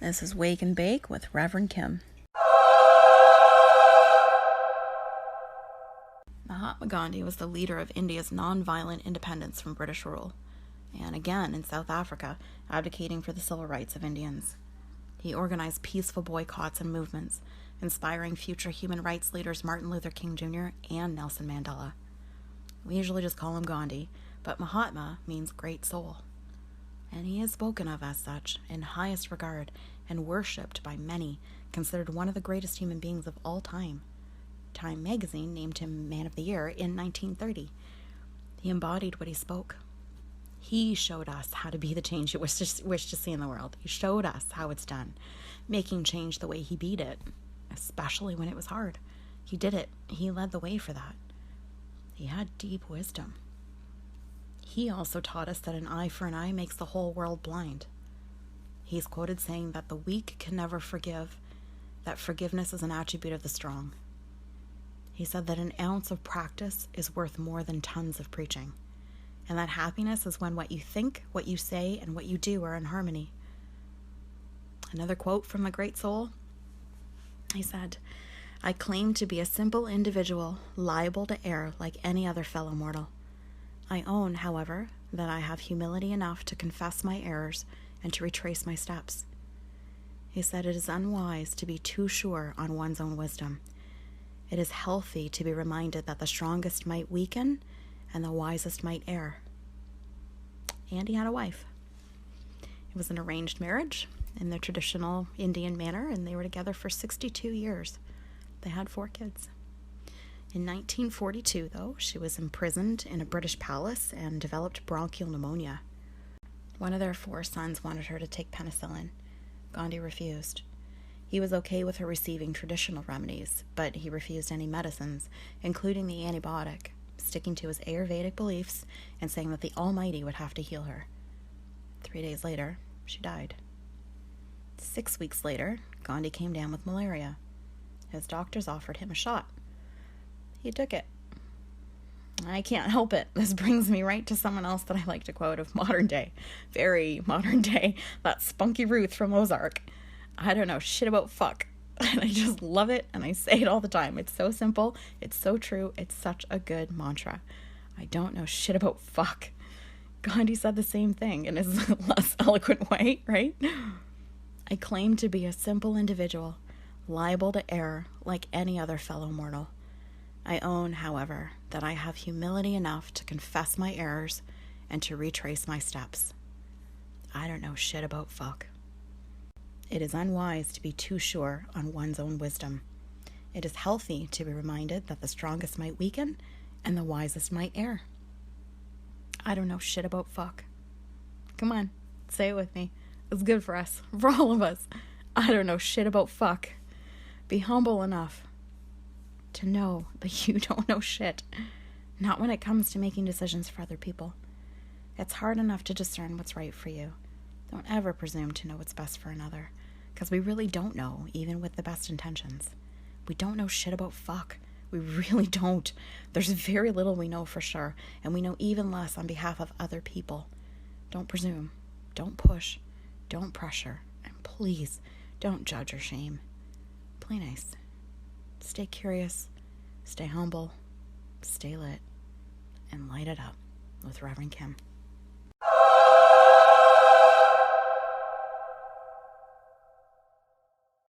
This is Wake and Bake with Reverend Kim. Mahatma Gandhi was the leader of India's non-violent independence from British rule, and again in South Africa, advocating for the civil rights of Indians. He organized peaceful boycotts and movements, inspiring future human rights leaders Martin Luther King Jr. and Nelson Mandela. We usually just call him Gandhi, but Mahatma means great soul. And he is spoken of as such, in highest regard, and worshipped by many, considered one of the greatest human beings of all time. Time magazine named him Man of the Year in 1930. He embodied what he spoke. He showed us how to be the change he wished to see in the world. He showed us how it's done, making change the way he beat it, especially when it was hard. He did it. He led the way for that. He had deep wisdom. He also taught us that an eye for an eye makes the whole world blind. He's quoted saying that the weak can never forgive, that forgiveness is an attribute of the strong. He said that an ounce of practice is worth more than tons of preaching, and that happiness is when what you think, what you say, and what you do are in harmony. Another quote from the great soul, he said, "I claim to be a simple individual, liable to err like any other fellow mortal. I own, however, that I have humility enough to confess my errors and to retrace my steps." He said it is unwise to be too sure on one's own wisdom. It is healthy to be reminded that the strongest might weaken and the wisest might err. And he had a wife. It was an arranged marriage in the traditional Indian manner, and they were together for 62 years. They had 4 kids. In 1942, though, she was imprisoned in a British palace and developed bronchial pneumonia. One of their 4 sons wanted her to take penicillin. Gandhi refused. He was okay with her receiving traditional remedies, but he refused any medicines, including the antibiotic, sticking to his Ayurvedic beliefs and saying that the Almighty would have to heal her. 3 days later, she died. 6 weeks later, Gandhi came down with malaria. His doctors offered him a shot. He took it. I can't help it. This brings me right to someone else that I like to quote of modern day. Very modern day. That spunky Ruth from Ozark. I don't know shit about fuck. And I just love it, and I say it all the time. It's so simple. It's so true. It's such a good mantra. I don't know shit about fuck. Gandhi said the same thing in his less eloquent way, right? I claim to be a simple individual, liable to err like any other fellow mortal. I own, however, that I have humility enough to confess my errors and to retrace my steps. I don't know shit about fuck. It is unwise to be too sure on one's own wisdom. It is healthy to be reminded that the strongest might weaken and the wisest might err. I don't know shit about fuck. Come on, say it with me. It's good for us, for all of us. I don't know shit about fuck. Be humble enough to know that you don't know shit. Not when it comes to making decisions for other people. It's hard enough to discern what's right for you. Don't ever presume to know what's best for another, because we really don't know, even with the best intentions. We don't know shit about fuck. We really don't. There's very little we know for sure, and we know even less on behalf of other people. Don't presume. Don't push. Don't pressure. And please, don't judge or shame. Play nice. Stay curious. Stay humble. Stay lit. And light it up with Reverend Kim.